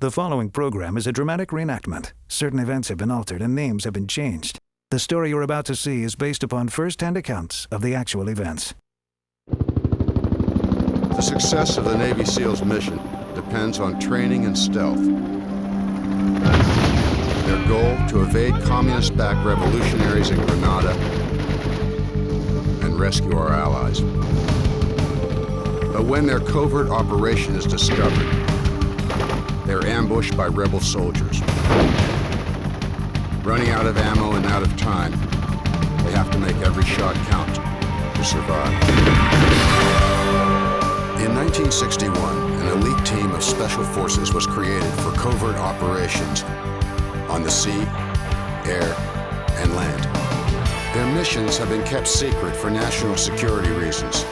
The following program is a dramatic reenactment. Certain events have been altered and names have been changed. The story you're about to see is based upon first-hand accounts of the actual events. The success of the Navy SEALs mission depends on training and stealth. Their goal to evade communist-backed revolutionaries in Grenada and rescue our allies. But when their covert operation is discovered, they're ambushed by rebel soldiers. Running out of ammo and out of time, they have to make every shot count to survive. In 1961, an elite team of special forces was created for covert operations on the sea, air, and land. Their missions have been kept secret for national security reasons.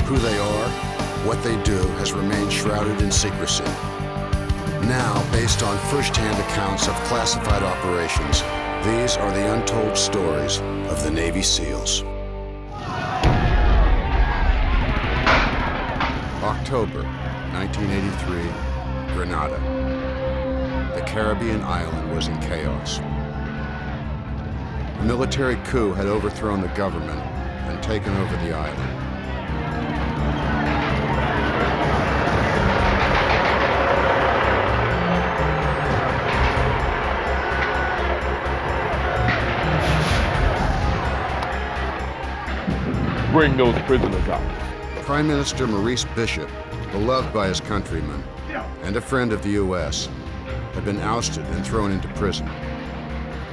Who they are, what they do has remained shrouded in secrecy. Now, based on first-hand accounts of classified operations, these are the untold stories of the Navy SEALs. October 1983, Grenada. The Caribbean island was in chaos. A military coup had overthrown the government and taken over the island. Bring those prisoners out. Prime Minister Maurice Bishop, beloved by his countrymen and a friend of the U.S., had been ousted and thrown into prison.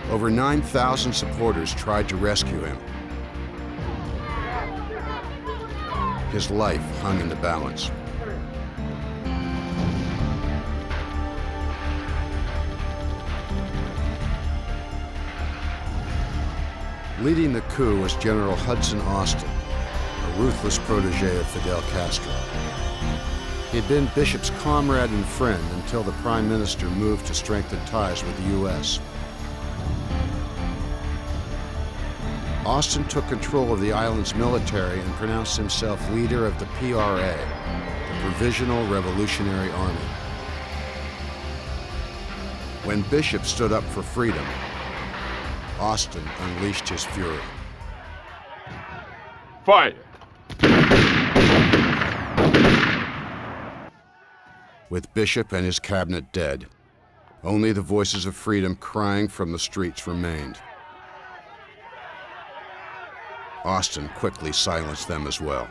Over 9,000 supporters tried to rescue him. His life hung in the balance. Leading the coup was General Hudson Austin, a ruthless protege of Fidel Castro. He had been Bishop's comrade and friend until the Prime Minister moved to strengthen ties with the U.S. Austin took control of the island's military and pronounced himself leader of the PRA, the Provisional Revolutionary Army. When Bishop stood up for freedom, Austin unleashed his fury. Fire! With Bishop and his cabinet dead, only the voices of freedom crying from the streets remained. Austin quickly silenced them as well.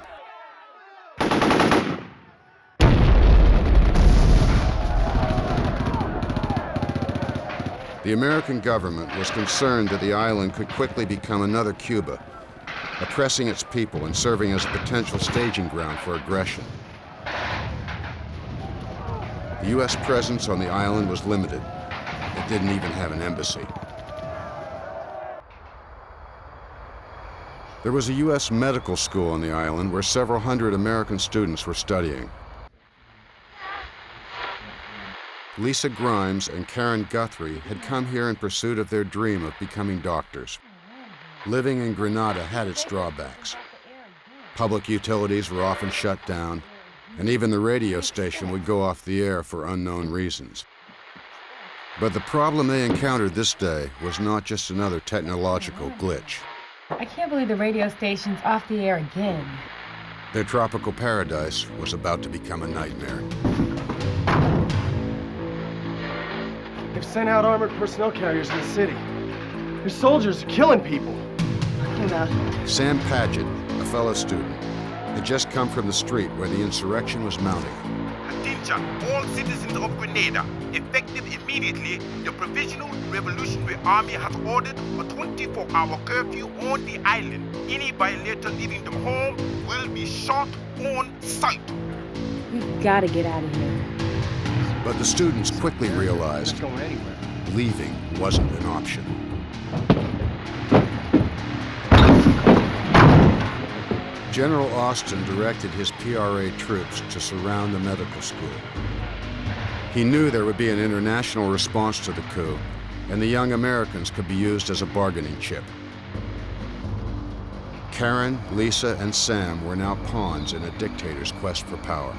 The American government was concerned that the island could quickly become another Cuba, oppressing its people and serving as a potential staging ground for aggression. The U.S. presence on the island was limited. It didn't even have an embassy. There was a U.S. medical school on the island where several hundred American students were studying. Lisa Grimes and Karen Guthrie had come here in pursuit of their dream of becoming doctors. Living in Grenada had its drawbacks. Public utilities were often shut down, and even the radio station would go off the air for unknown reasons. But the problem they encountered this day was not just another technological glitch. I can't believe the radio station's off the air again. Their tropical paradise was about to become a nightmare. They've sent out armored personnel carriers in the city. Your soldiers are killing people. Sam Paget, a fellow student, had just come from the street where the insurrection was mounting. Attention, all citizens of Grenada. Effective immediately, the Provisional Revolutionary Army has ordered a 24-hour curfew on the island. Any violator leaving them home will be shot on sight. We've got to get out of here. But the students quickly realized leaving wasn't an option. General Austin directed his PRA troops to surround the medical school. He knew there would be an international response to the coup, and the young Americans could be used as a bargaining chip. Karen, Lisa, and Sam were now pawns in a dictator's quest for power.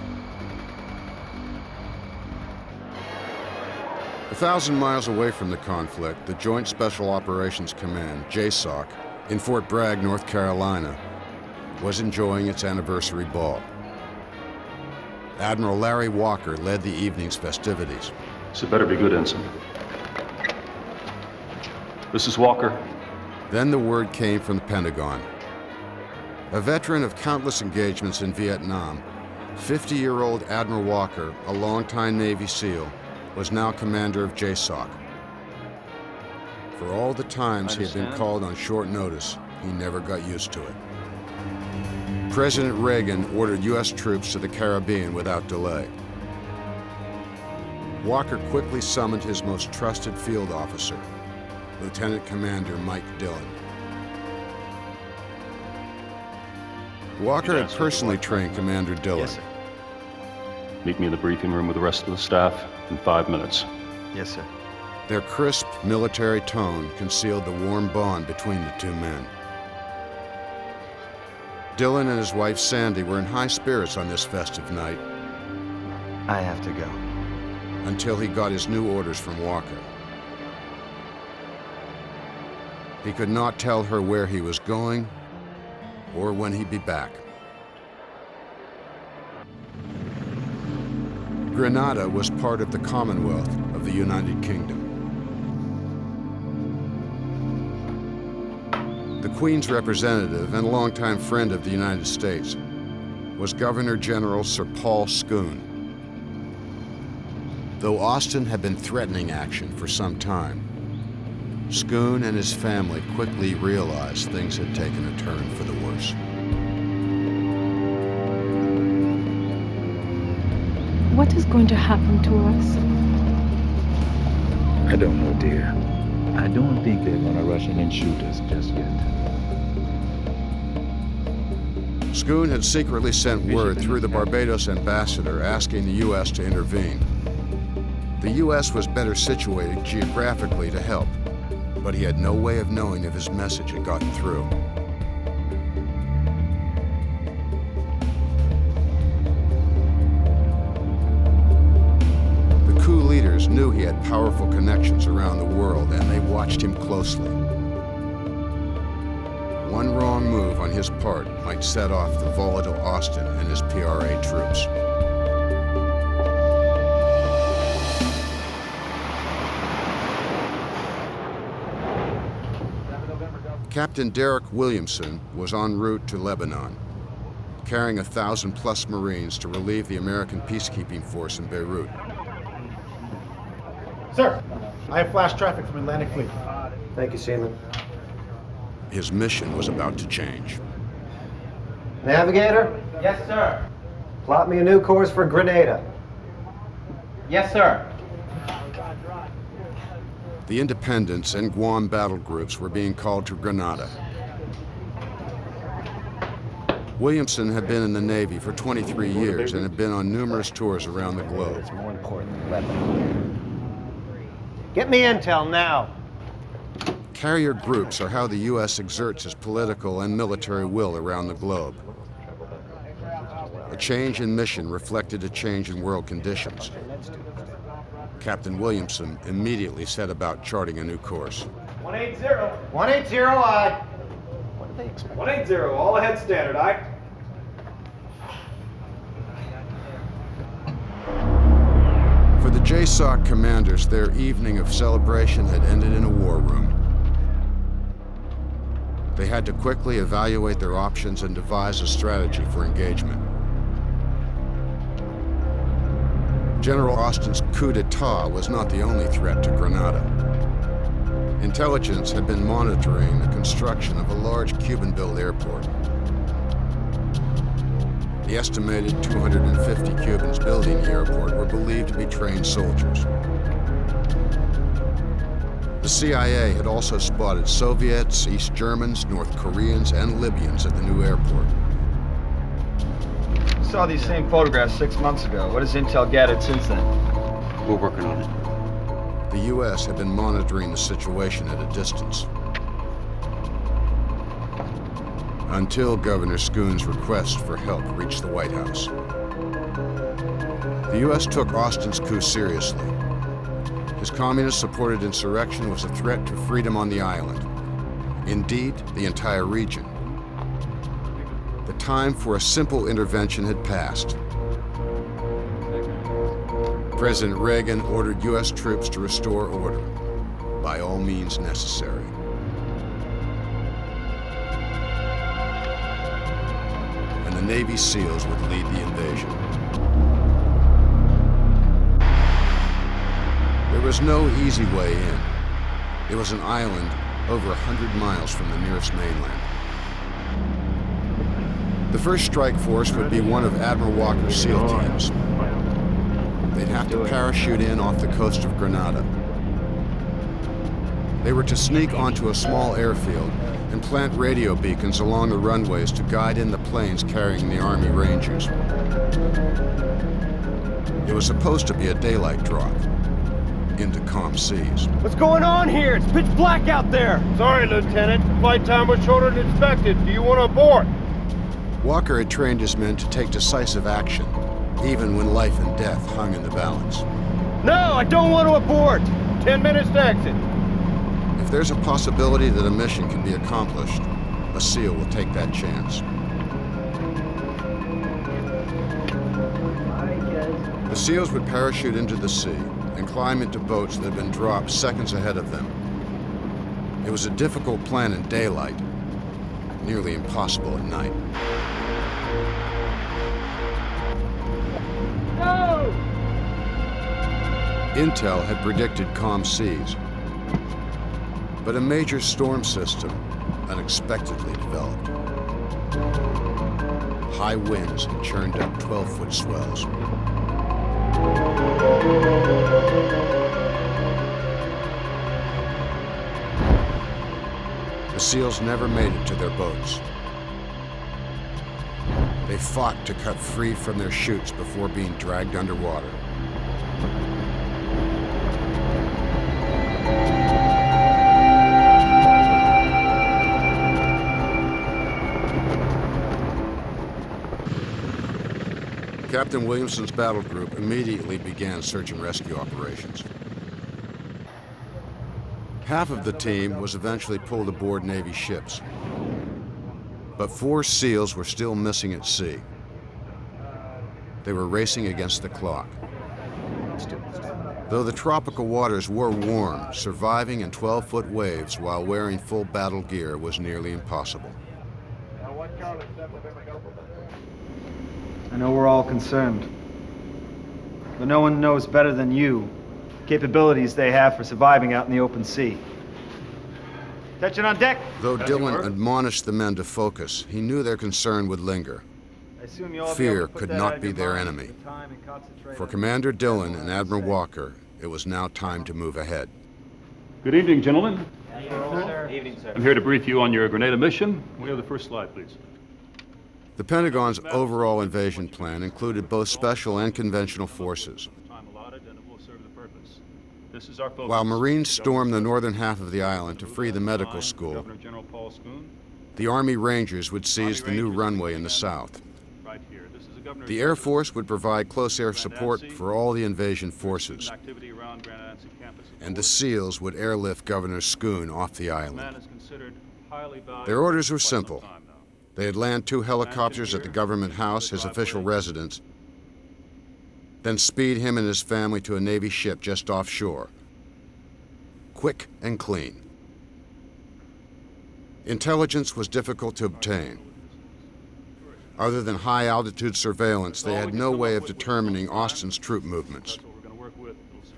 1,000 miles away from the conflict, the Joint Special Operations Command, JSOC, in Fort Bragg, North Carolina, was enjoying its anniversary ball. Admiral Larry Walker led the evening's festivities. So it better be good, Ensign. This is Walker. Then the word came from the Pentagon. A veteran of countless engagements in Vietnam, 50-year-old Admiral Walker, a longtime Navy SEAL, was now commander of JSOC. For all the times he had been called on short notice, he never got used to it. President Reagan ordered U.S. troops to the Caribbean without delay. Walker quickly summoned his most trusted field officer, Lieutenant Commander Mike Dillon. Walker had personally trained Commander Dillon. Yes, sir. Meet me in the briefing room with the rest of the staff in 5 minutes. Yes, sir. Their crisp military tone concealed the warm bond between the two men. Dillon and his wife Sandy were in high spirits on this festive night I have to go. until he got his new orders from Walker. He could not tell her where he was going or when he'd be back. Grenada was part of the Commonwealth of the United Kingdom. The Queen's representative and longtime friend of the United States was Governor-General Sir Paul Scoon. Though Austin had been threatening action for some time, Scoon and his family quickly realized things had taken a turn for the worse. What is going to happen to us? I don't know, dear. I don't think they're gonna rush in and shoot us just yet. Scoon had secretly sent word through the Barbados ambassador asking the U.S. to intervene. The U.S. was better situated geographically to help, but he had no way of knowing if his message had gotten through. The coup leaders knew he had powerful connections around the world, and they watched him closely. One wrong move on his part might set off the volatile Austin and his PRA troops. Captain Derek Williamson was en route to Lebanon, carrying 1,000+ Marines to relieve the American peacekeeping force in Beirut. Sir, I have flash traffic from Atlantic Fleet. Thank you, Seaman. His mission was about to change. Navigator, Yes, sir. plot me a new course for Grenada. Yes, sir. The independents and Guam battle groups were being called to Grenada. Williamson had been in the Navy for 23 years and had been on numerous tours around the globe. It's more important than Lebanon. Get me intel now. Carrier groups are how the U.S. exerts its political and military will around the globe. A change in mission reflected a change in world conditions. Captain Williamson immediately set about charting a new course. 180. 180, aye. What do they expect? 180, all ahead standard, aye. For the JSOC commanders, their evening of celebration had ended in a war room. They had to quickly evaluate their options and devise a strategy for engagement. General Austin's coup d'etat was not the only threat to Grenada. Intelligence had been monitoring the construction of a large Cuban-built airport. The estimated 250 Cubans building the airport were believed to be trained soldiers. The CIA had also spotted Soviets, East Germans, North Koreans, and Libyans at the new airport. I saw these same photographs 6 months ago. What has intel gathered since then? We're working on it. The U.S. had been monitoring the situation at a distance. Until Governor Scoon's request for help reached the White House. The U.S. took Austin's coup seriously. His communist-supported insurrection was a threat to freedom on the island. Indeed, the entire region. The time for a simple intervention had passed. President Reagan ordered U.S. troops to restore order, by all means necessary. And the Navy SEALs would lead the invasion. There was no easy way in. It was an island over 100 miles from the nearest mainland. The first strike force would be one of Admiral Walker's SEAL teams. They'd have to parachute in off the coast of Grenada. They were to sneak onto a small airfield and plant radio beacons along the runways to guide in the planes carrying the Army Rangers. It was supposed to be a daylight drop into calm seas. What's going on here? It's pitch black out there. Sorry, Lieutenant. Flight time was shorter than expected. Do you want to abort? Walker had trained his men to take decisive action, even when life and death hung in the balance. No, I don't want to abort. 10 minutes to exit. If there's a possibility that a mission can be accomplished, a SEAL will take that chance. The SEALs would parachute into the sea and climb into boats that had been dropped seconds ahead of them. It was a difficult plan in daylight, nearly impossible at night. No! Intel had predicted calm seas, but a major storm system unexpectedly developed. High winds had churned up 12-foot swells. The SEALs never made it to their boats. They fought to cut free from their chutes before being dragged underwater. Captain Williamson's battle group immediately began search and rescue operations. Half of the team was eventually pulled aboard Navy ships, but 4 SEALs were still missing at sea. They were racing against the clock. Though the tropical waters were warm, surviving in 12-foot waves while wearing full battle gear was nearly impossible. I know we're all concerned, but no one knows better than you the capabilities they have for surviving out in the open sea. Attention on deck! Though Dillon admonished the men to focus, he knew their concern would linger. Fear could not be their enemy. For Commander Dillon and Admiral Walker, it was now time to move ahead. Good evening, gentlemen. Evening, sir. I'm here to brief you on your Grenada mission. We have the first slide, please. The Pentagon's overall invasion plan included both special and conventional forces. While Marines stormed the northern half of the island to free the medical school, the Army Rangers would seize the new runway in the south. The Air Force would provide close air support for all the invasion forces, and the SEALs would airlift Governor Schoon off the island. Their orders were simple. They'd land 2 helicopters at the government house, his official residence, then speed him and his family to a Navy ship just offshore. Quick and clean. Intelligence was difficult to obtain. Other than high-altitude surveillance, they had no way of determining Austin's troop movements.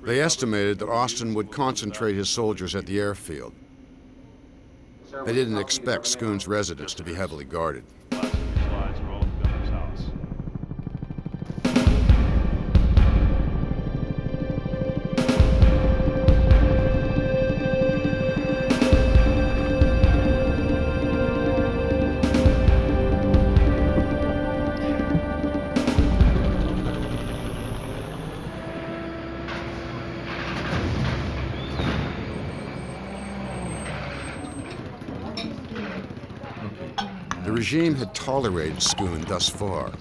They estimated that Austin would concentrate his soldiers at the airfield. They didn't expect Schoon's residence to be heavily guarded. The regime had tolerated Schoon thus far.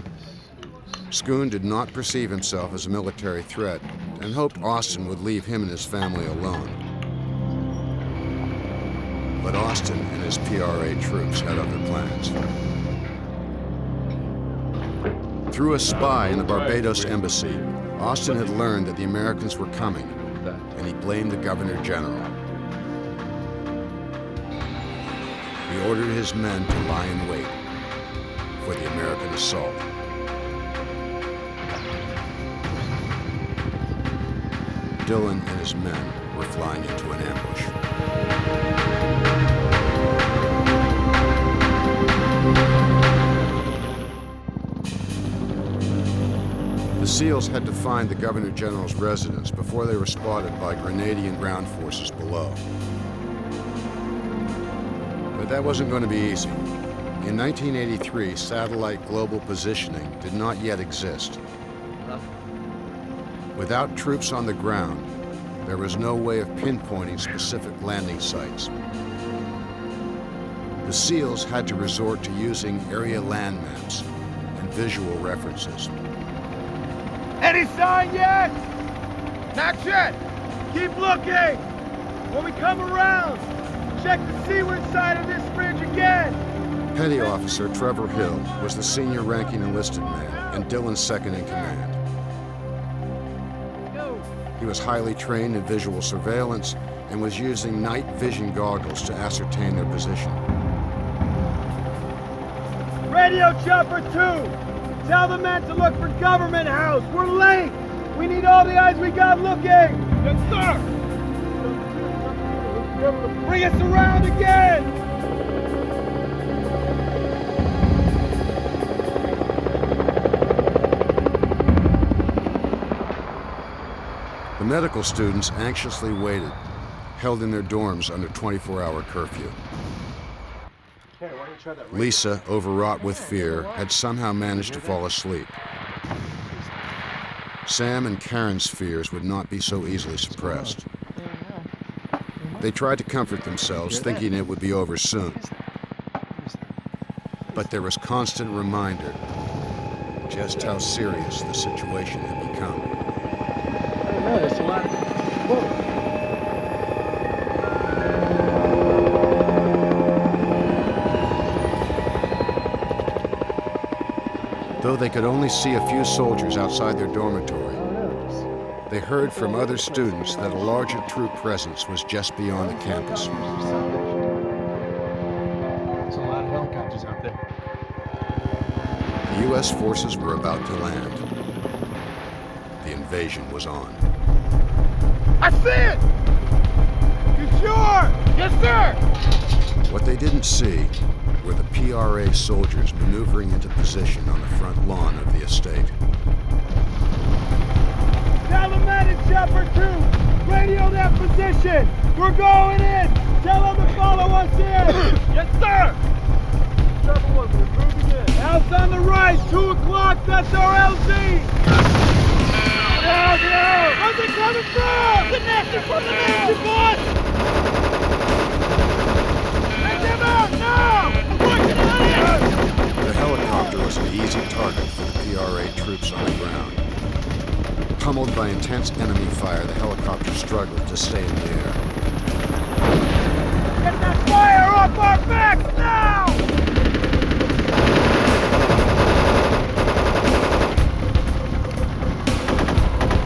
Schoon did not perceive himself as a military threat friend and hoped Austin would leave him and his family alone. But Austin and his PRA troops had other plans. Through a spy in the Barbados embassy, Austin had learned that the Americans were coming, and he blamed the Governor-General. He ordered his men to lie in wait for the American assault. Dillon and his men were flying into an ambush. The SEALs had to find the Governor-General's residence before they were spotted by Grenadian ground forces below. But that wasn't going to be easy. In 1983, satellite global positioning did not yet exist. Without troops on the ground, there was no way of pinpointing specific landing sites. The SEALs had to resort to using area land maps and visual references. Any sign yet? Not yet. Keep looking. When we come around, check the seaward side of this bridge again. Petty Officer Trevor Hill was the senior ranking enlisted man and Dillon's second in command. He was highly trained in visual surveillance and was using night vision goggles to ascertain their position. Radio Chopper 2! Tell the men to look for Government House! We're late! We need all the eyes we got looking! Yes, sir! Bring us around again! The medical students anxiously waited, held in their dorms under 24-hour curfew. Lisa, overwrought with fear, had somehow managed to fall asleep. Sam and Karen's fears would not be so easily suppressed. They tried to comfort themselves, thinking it would be over soon. But there was constant reminder just how serious the situation had become. There's a lot of... Though they could only see a few soldiers outside their dormitory, they heard from other students that a larger troop presence was just beyond the campus. There's a lot of helicopters out there. The U.S. forces were about to land. The invasion was on. I see it! You sure? Yes, sir! What they didn't see were the PRA soldiers maneuvering into position on the front lawn of the estate. Tell the men in Chopper 2! Radio their position! We're going in! Tell them to follow us in! Yes, sir! Chopper 1, we're moving in. House on the right, 2 o'clock, that's our LZ! Down! Where's it coming from? Connected from the mansion, boss! Take them out now! The helicopter was an easy target for the PRA troops on the ground. Pummeled by intense enemy fire, the helicopter struggled to stay in the air. Get that fire off our backs now!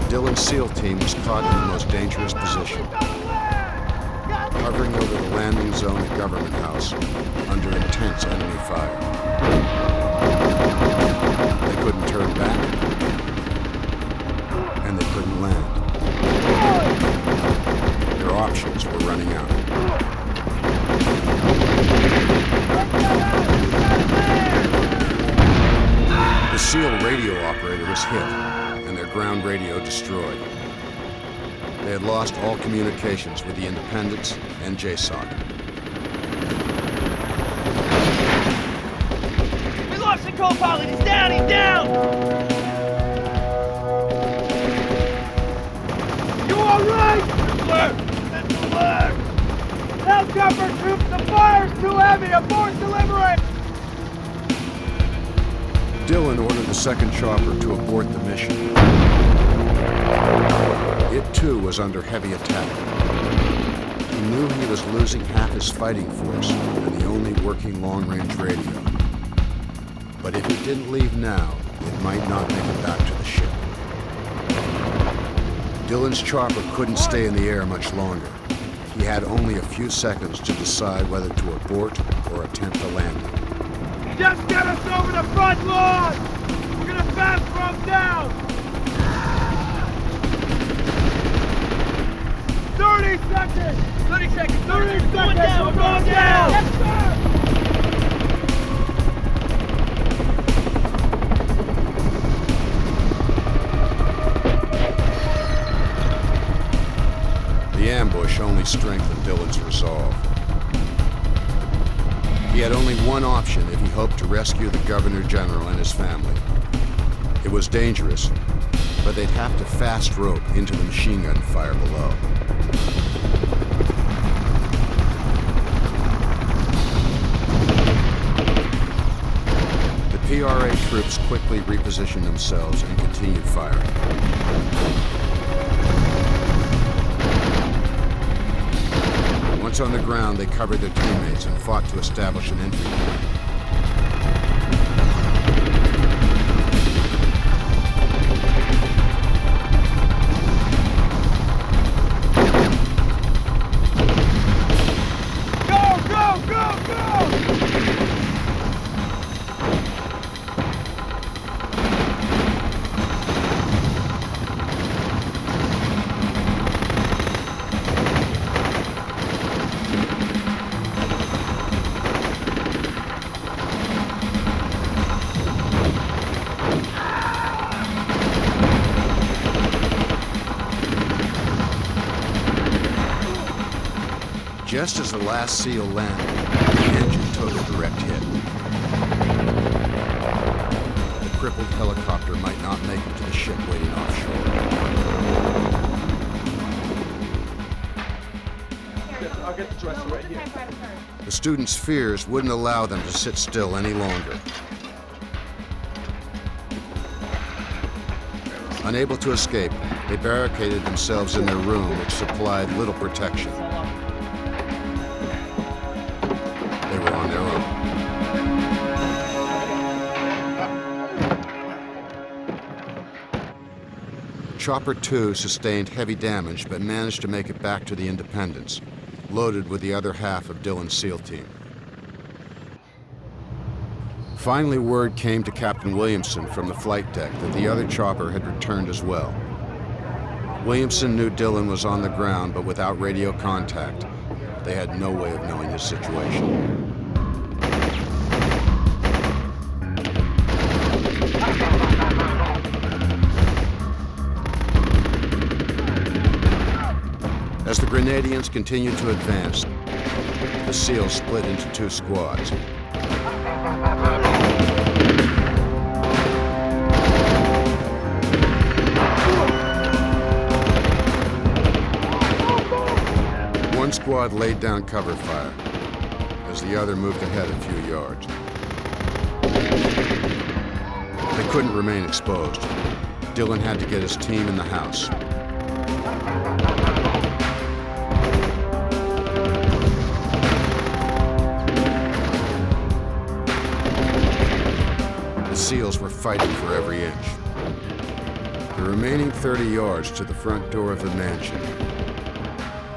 Dillon's SEAL team was caught in the most dangerous position, hovering over the landing zone at Government House under intense enemy fire. They couldn't turn back, and they couldn't land. Their options were running out. The SEAL radio operator was hit, and their ground radio destroyed. They had lost all communications with the Independents and JSOC. We lost the co-pilot! He's down! He's down! You all right? Alert! That's alert! Helicopter troops, the fire's too heavy! Abort delivery! Dillon ordered the second chopper to abort the mission. It too was under heavy attack. He knew he was losing half his fighting force and the only working long-range radio. But if he didn't leave now, it might not make it back to the ship. Dillon's chopper couldn't stay in the air much longer. He had only a few seconds to decide whether to abort or attempt a landing. Just get us over the front lawn! We're gonna fast from down! 30 seconds! 30 seconds! 30 seconds! Going down! We're going down! Yes, sir! The ambush only strengthened Dillon's resolve. He had only one option if he hoped to rescue the Governor-General and his family. It was dangerous, but they'd have to fast rope into the machine gun fire below. The PRA troops quickly repositioned themselves and continued firing. Once on the ground, they covered their teammates and fought to establish an entry point. Just as the last SEAL landed, the engine took a direct hit. The crippled helicopter might not make it to the ship waiting offshore. I'll get the dresser right here. The students' fears wouldn't allow them to sit still any longer. Unable to escape, they barricaded themselves in their room, which supplied little protection. They were on their own. Chopper 2 sustained heavy damage, but managed to make it back to the Independence, loaded with the other half of Dillon's SEAL team. Finally, word came to Captain Williamson from the flight deck that the other chopper had returned as well. Williamson knew Dillon was on the ground, but without radio contact, they had no way of knowing his situation. As the Grenadians continued to advance, the SEALs split into two squads. One squad laid down cover fire as the other moved ahead a few yards. They couldn't remain exposed. Dillon had to get his team in the house. The SEALs were fighting for every inch. The remaining 30 yards to the front door of the mansion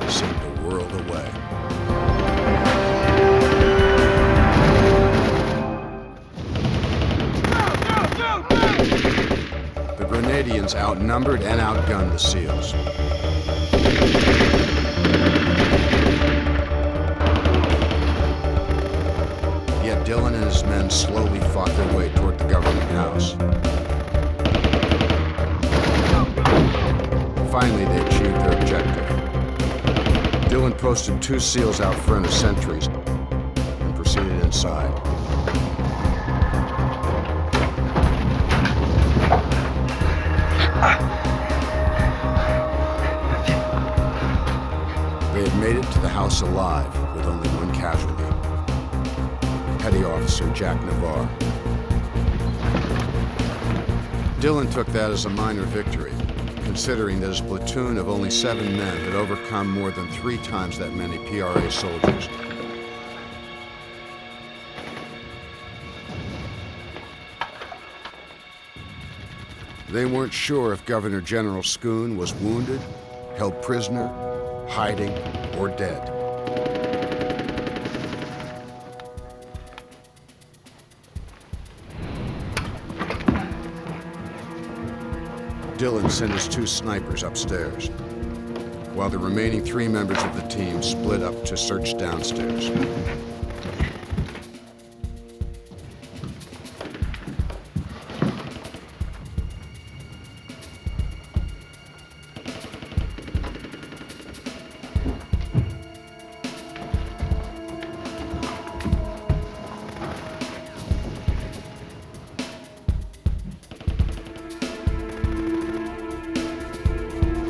seemed a world away. The Grenadians outnumbered and outgunned the SEALs. Yet Dillon and his men slowly fought their way toward the government house. Finally, they achieved their objective. Dillon posted two SEALs out front as sentries and proceeded inside. They had made it to the house alive with only one casualty. Petty Officer Jack Navarre. Dillon took that as a minor victory, considering that his platoon of only 7 men had overcome more than 3 times that many PRA soldiers. They weren't sure if Governor-General Schoon was wounded, held prisoner, hiding, or dead. Dillon sent his 2 snipers upstairs, while the remaining 3 members of the team split up to search downstairs.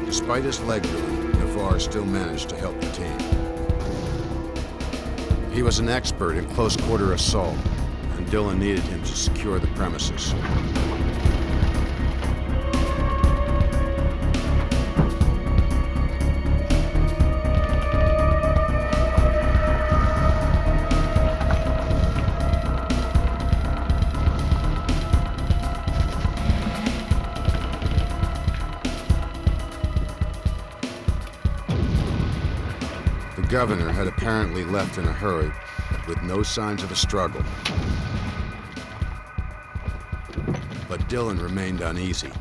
Despite his leg wound, Navarre still managed to help the team. He was an expert in close-quarter assault, and Dillon needed him to secure the premises. The governor had apparently left in a hurry, with no signs of a struggle. But Dillon remained uneasy.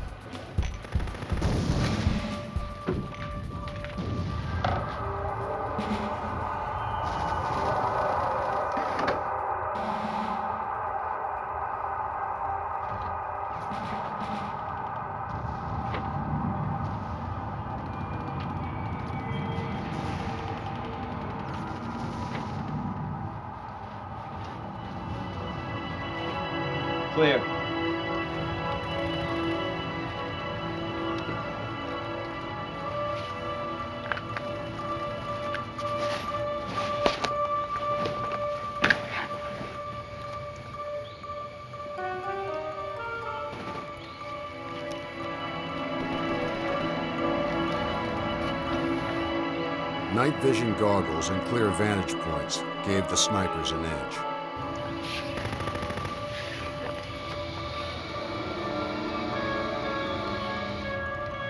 Clear. Night vision goggles and clear vantage points gave the snipers an edge.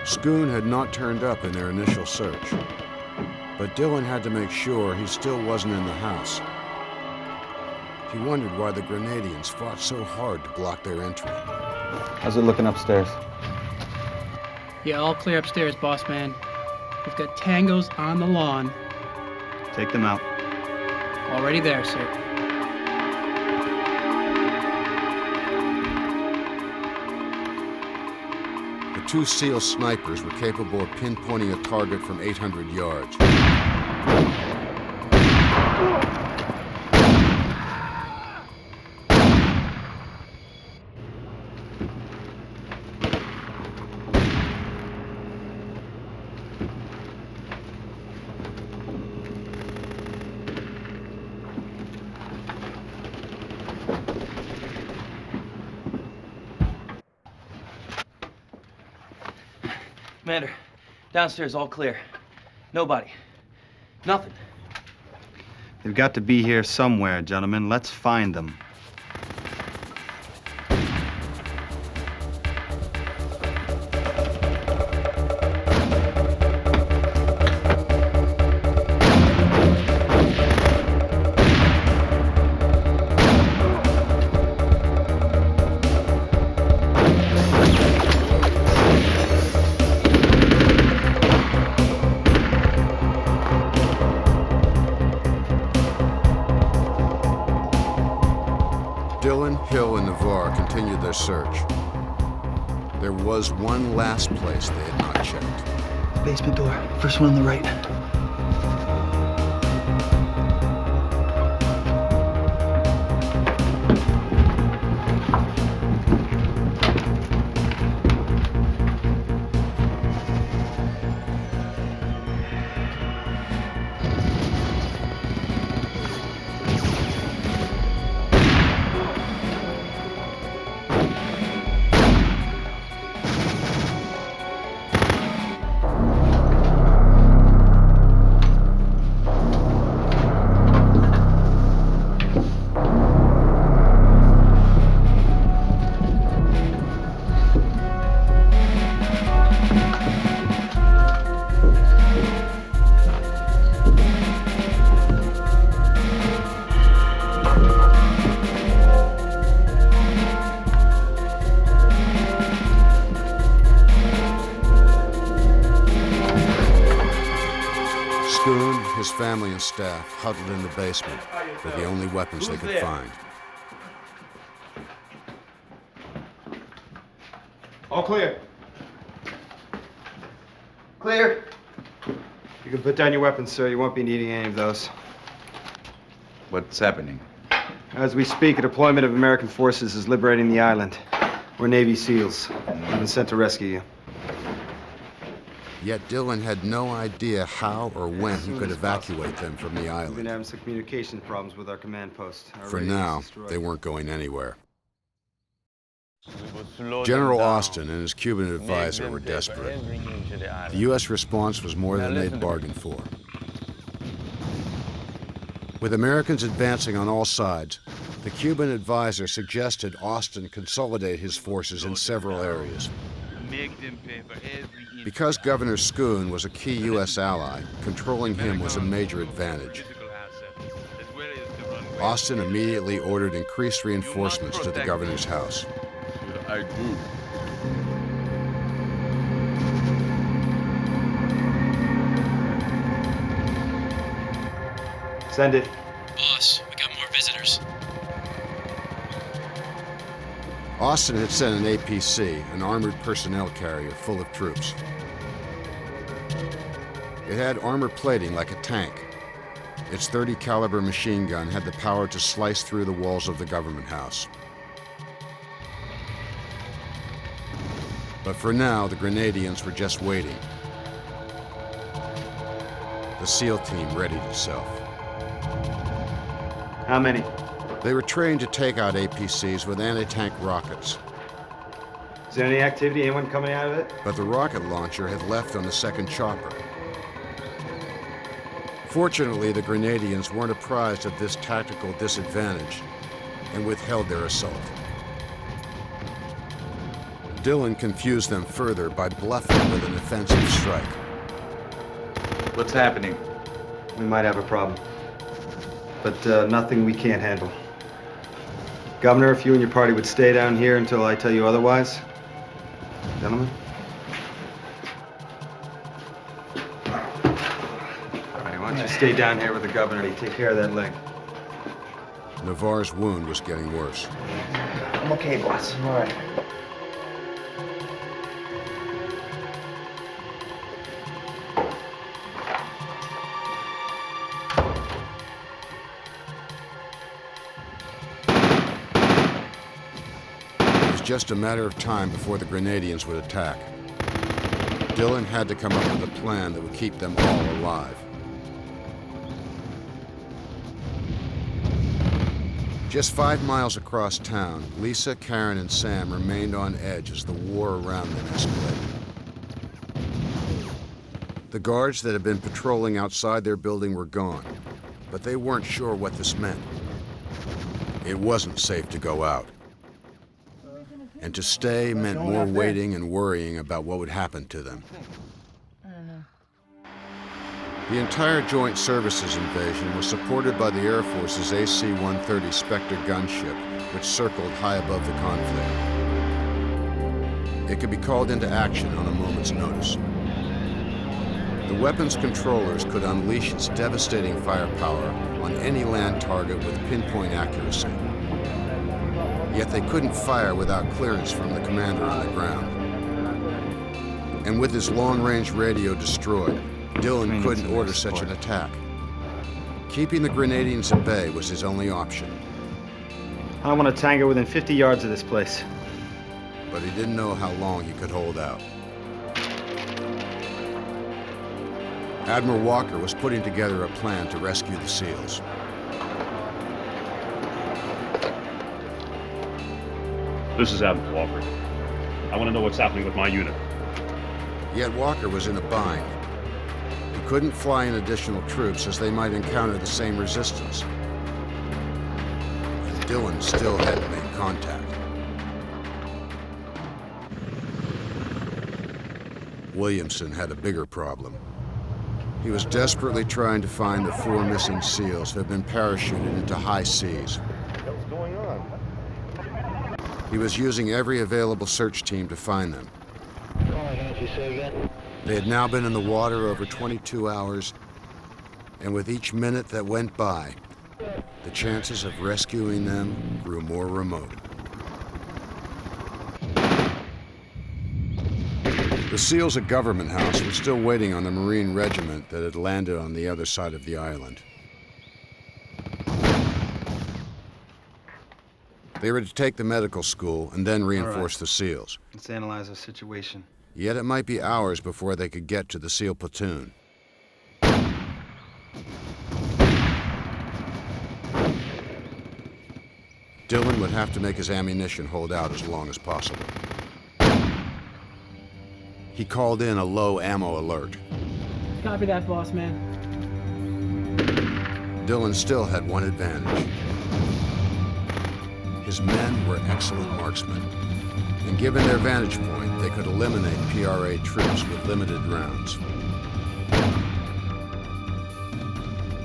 Schoon had not turned up in their initial search, but Dillon had to make sure he still wasn't in the house. He wondered why the Grenadians fought so hard to block their entry. How's it looking upstairs? Yeah, all clear upstairs, boss man. We've got tangos on the lawn. Take them out. Already there, sir. The 2 SEAL snipers were capable of pinpointing a target from 800 yards. Commander, downstairs all clear. Nobody. Nothing. They've got to be here somewhere, gentlemen. Let's find them. Dillon, Hill, and Navarre continued their search. There was one last place they had not checked. Basement door. First one on the right. Schoon, his family and staff huddled in the basement with the only weapons they could find. All clear. Clear. You can put down your weapons, sir. You won't be needing any of those. What's happening? As we speak, a deployment of American forces is liberating the island. We're Navy SEALs. We've been sent to rescue you. Yet Dillon had no idea how or when he could evacuate them from the We've been island. having some communication problems with our command post. Our For radio's now, destroyed. they weren't going anywhere. General Austin and his Cuban advisor were desperate. The U.S. response was more than they'd bargained for. With Americans advancing on all sides, the Cuban advisor suggested Austin consolidate his forces in several areas. Because Governor Schoon was a key U.S. ally, controlling him was a major advantage. Austin immediately ordered increased reinforcements to the governor's house. Send it. Boss, we got more visitors. Austin had sent an APC, an armored personnel carrier full of troops. It had armor plating like a tank. Its .30 caliber machine gun had the power to slice through the walls of the government house. But for now, the Grenadians were just waiting. The SEAL team readied itself. How many? They were trained to take out APCs with anti-tank rockets. Is there any activity? Anyone coming out of it? But the rocket launcher had left on the second chopper. Fortunately, the Grenadians weren't apprised of this tactical disadvantage and withheld their assault. Dillon confused them further by bluffing with an offensive strike. What's happening? We might have a problem. But nothing we can't handle. Governor, if you and your party would stay down here until I tell you otherwise. Gentlemen? All right, why don't you stay down here with the governor and take care of that leg. Navarre's wound was getting worse. I'm okay, boss. I'm all right. Just a matter of time before the Grenadians would attack. Dillon had to come up with a plan that would keep them all alive. Just 5 miles across town, Lisa, Karen, and Sam remained on edge as the war around them escalated. The guards that had been patrolling outside their building were gone, but they weren't sure what this meant. It wasn't safe to go out. And to stay meant more waiting and worrying about what would happen to them. The entire Joint Services invasion was supported by the Air Force's AC-130 Spectre gunship, which circled high above the conflict. It could be called into action on a moment's notice. The weapons controllers could unleash its devastating firepower on any land target with pinpoint accuracy. Yet they couldn't fire without clearance from the commander on the ground. And with his long-range radio destroyed, Dillon couldn't order such an attack. Keeping the Grenadians at bay was his only option. I want a tango within 50 yards of this place. But he didn't know how long he could hold out. Admiral Walker was putting together a plan to rescue the SEALs. This is Admiral Walker. I want to know what's happening with my unit. Yet Walker was in a bind. He couldn't fly in additional troops as they might encounter the same resistance. And Dillon still hadn't made contact. Williamson had a bigger problem. He was desperately trying to find the 4 missing SEALs who had been parachuted into high seas. What's going on? He was using every available search team to find them. They had now been in the water over 22 hours, And with each minute that went by, the chances of rescuing them grew more remote. The SEALs at Government House were still waiting on the Marine regiment that had landed on the other side of the island. They were to take the medical school and then reinforce the SEALs. Let's analyze the situation. Yet it might be hours before they could get to the SEAL platoon. Dillon would have to make his ammunition hold out as long as possible. He called in a low ammo alert. Copy that, boss man. Dillon still had one advantage. His men were excellent marksmen, and given their vantage point, they could eliminate PRA troops with limited rounds.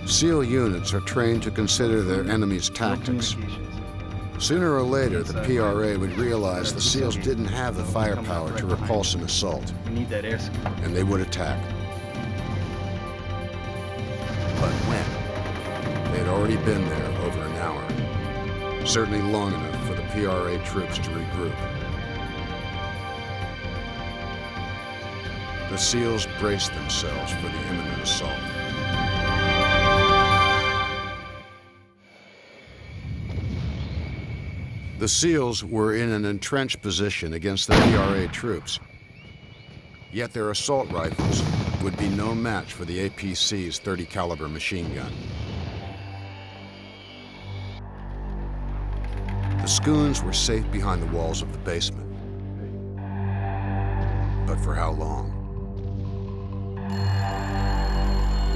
SEAL units are trained to consider their enemy's tactics. Sooner or later, the PRA would realize the SEALs didn't have the firepower to repulse an assault, We need that air scoop. and they would attack. But when? They had already been there over an hour. Certainly long enough for the PRA troops to regroup. The SEALs braced themselves for the imminent assault. The SEALs were in an entrenched position against the PRA troops. Yet their assault rifles would be no match for the APC's .30 caliber machine gun. The Scoons were safe behind the walls of the basement. But for how long?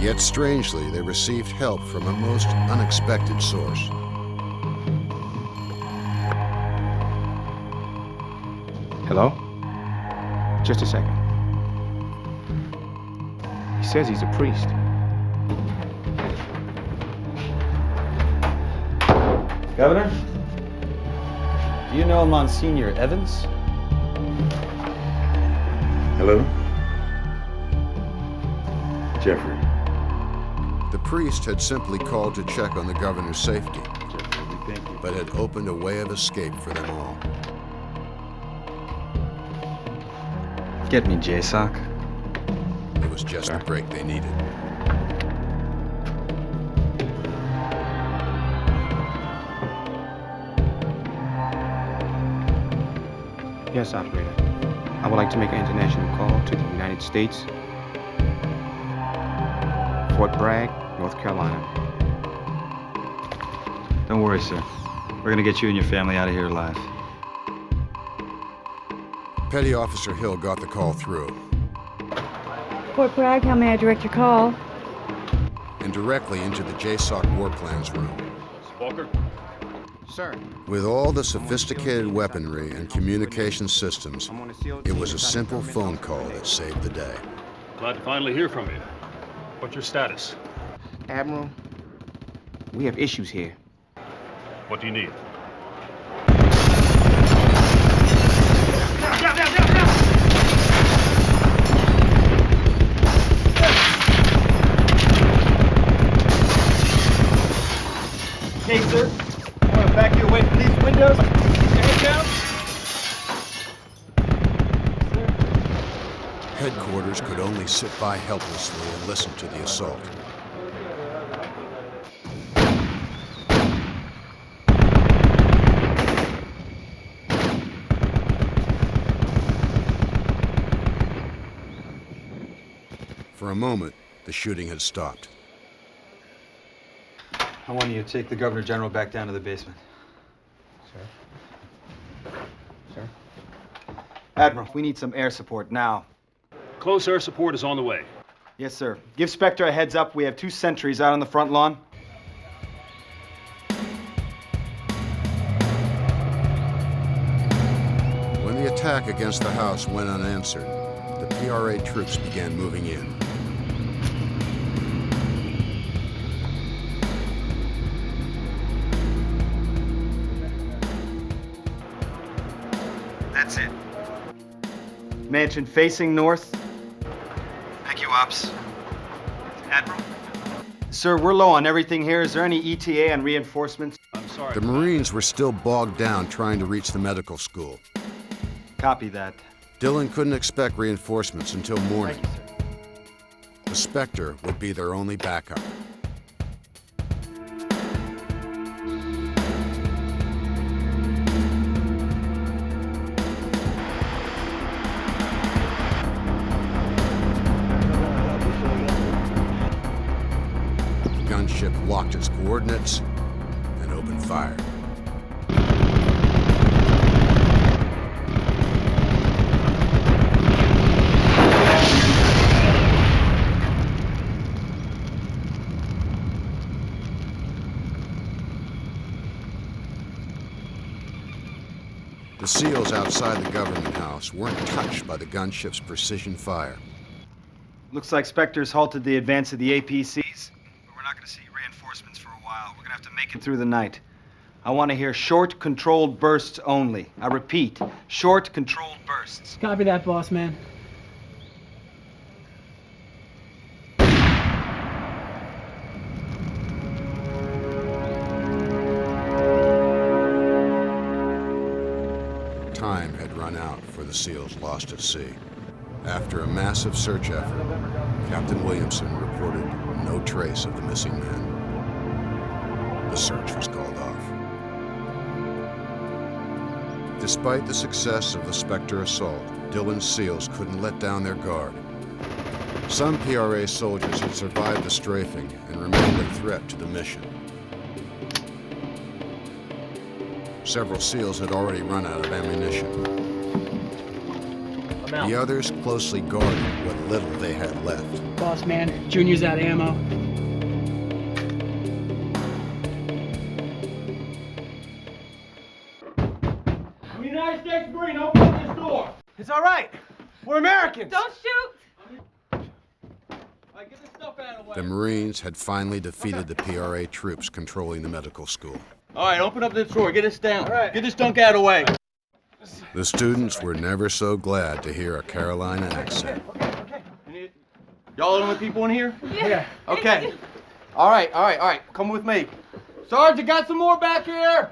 Yet strangely, they received help from a most unexpected source. Hello? Just a second. He says he's a priest. Governor? Do you know Monsignor Evans? Hello? Jeffrey. The priest had simply called to check on the governor's safety, but had opened a way of escape for them all. Get me JSOC. It was just the break they needed. Yes, operator. I would like to make an international call to the United States, Fort Bragg, North Carolina. Don't worry, sir. We're gonna get you and your family out of here alive. Petty Officer Hill got the call through, Fort Bragg, how may I direct your call? and directly into the JSOC War Plans room. Walker? Sir. With all the sophisticated weaponry and communication systems, it was a simple phone call that saved the day. Glad to finally hear from you. What's your status? Admiral, we have issues here. What do you need? Okay, sir. I want to back you away from these windows. Keep your head down. Headquarters could only sit by helplessly and listen to the assault. For a moment, the shooting had stopped. I want you to take the Governor-General back down to the basement. Sir? Sir? Admiral, we need some air support now. Close air support is on the way. Yes, sir. Give Spectre a heads up. We have 2 sentries out on the front lawn. When the attack against the house went unanswered, the PRA troops began moving in. That's it. Mansion facing north. Thank you, Ops. Admiral? Sir, we're low on everything here. Is there any ETA on reinforcements? I'm sorry. The Marines were still bogged down trying to reach the medical school. Copy that. Dillon couldn't expect reinforcements until morning. Thank you, sir. The Spectre would be their only backup. The gunship locked its coordinates and opened fire. The SEALs outside the government house weren't touched by the gunship's precision fire. Looks like Spectre's halted the advance of the APCs, but we're not going to see reinforcements for a while. We're going to have to make it through the night. I want to hear short, controlled bursts only. I repeat, short, controlled bursts. Copy that, boss man. Time had run out for the SEALs lost at sea. After a massive search effort, Captain Williamson reported no trace of the missing men. The search was called off. Despite the success of the Spectre assault, Dillon's SEALs couldn't let down their guard. Some PRA soldiers had survived the strafing and remained a threat to the mission. Several SEALs had already run out of ammunition. The others closely guarded what little they had left. Boss man, Junior's out of ammo. United States Marine, open up this door. It's all right. We're Americans. Don't shoot. All right, get this stuff out of the way. The Marines had finally defeated the PRA troops controlling the medical school. All right, open up this door. Get this down. All right. Get this dunk out of the way. The students were never so glad to hear a Carolina accent. Okay. Y'all the only people in here? Yeah. Okay. All right. Come with me. Sarge, you got some more back here?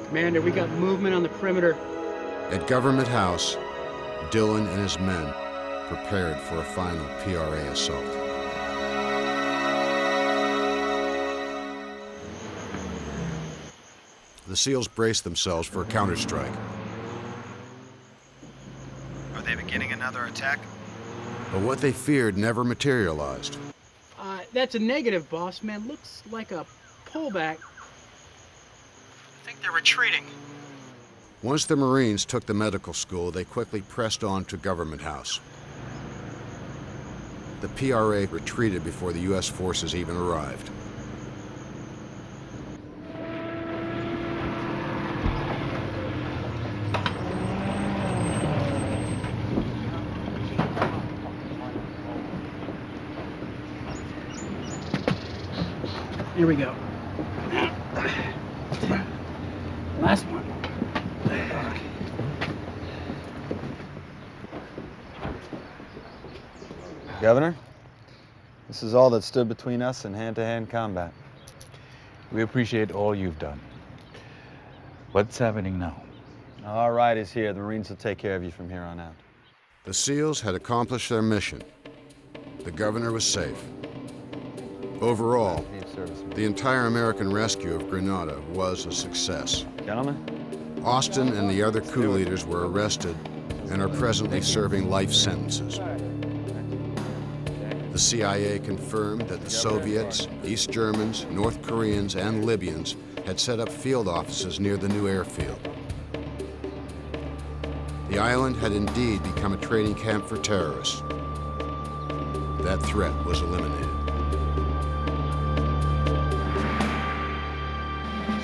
Commander, we got movement on the perimeter. At Government House, Dillon and his men prepared for a final PRA assault. The SEALs braced themselves for a counterstrike. Are they beginning another attack? But what they feared never materialized. That's a negative, boss man. Looks like a pullback. I think they're retreating. Once the Marines took the medical school, they quickly pressed on to Government House. The PRA retreated before the U.S. forces even arrived. Here we go. Last one. Governor, this is all that stood between us in hand-to-hand combat. We appreciate all you've done. What's happening now? All right is here. The Marines will take care of you from here on out. The SEALs had accomplished their mission. The governor was safe. Overall, the entire American rescue of Grenada was a success. Gentlemen? Austin and the other coup leaders were arrested and are presently serving life sentences. The CIA confirmed that the Soviets, East Germans, North Koreans, and Libyans had set up field offices near the new airfield. The island had indeed become a training camp for terrorists. That threat was eliminated.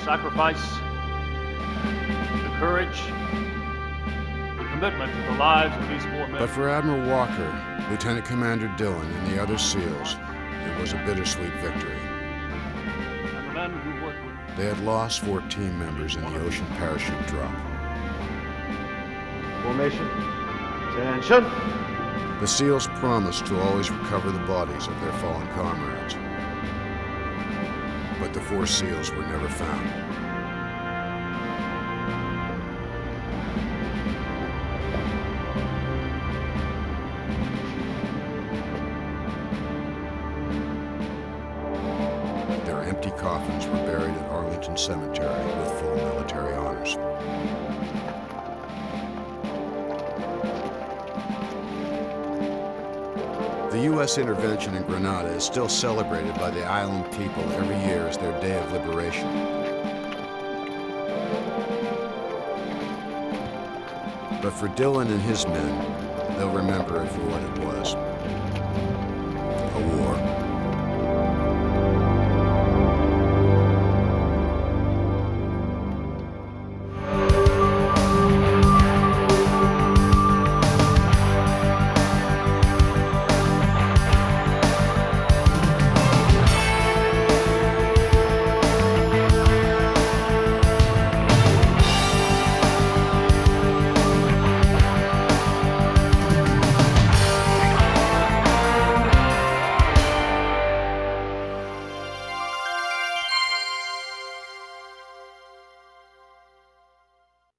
Sacrifice, the courage, the commitment to the lives of these 4 men. But for Admiral Walker, Lieutenant Commander Dillon, and the other SEALs, it was a bittersweet victory. And the men who worked with They had lost 4 team members in the ocean parachute drop. Formation. Attention. The SEALs promised to always recover the bodies of their fallen comrades. But the 4 SEALs were never found. Their empty coffins were buried at Arlington Cemetery with full military honors. The U.S. intervention in Grenada is still celebrated by the island people every year as their day of liberation. But for Dillon and his men, they'll remember it for what it was.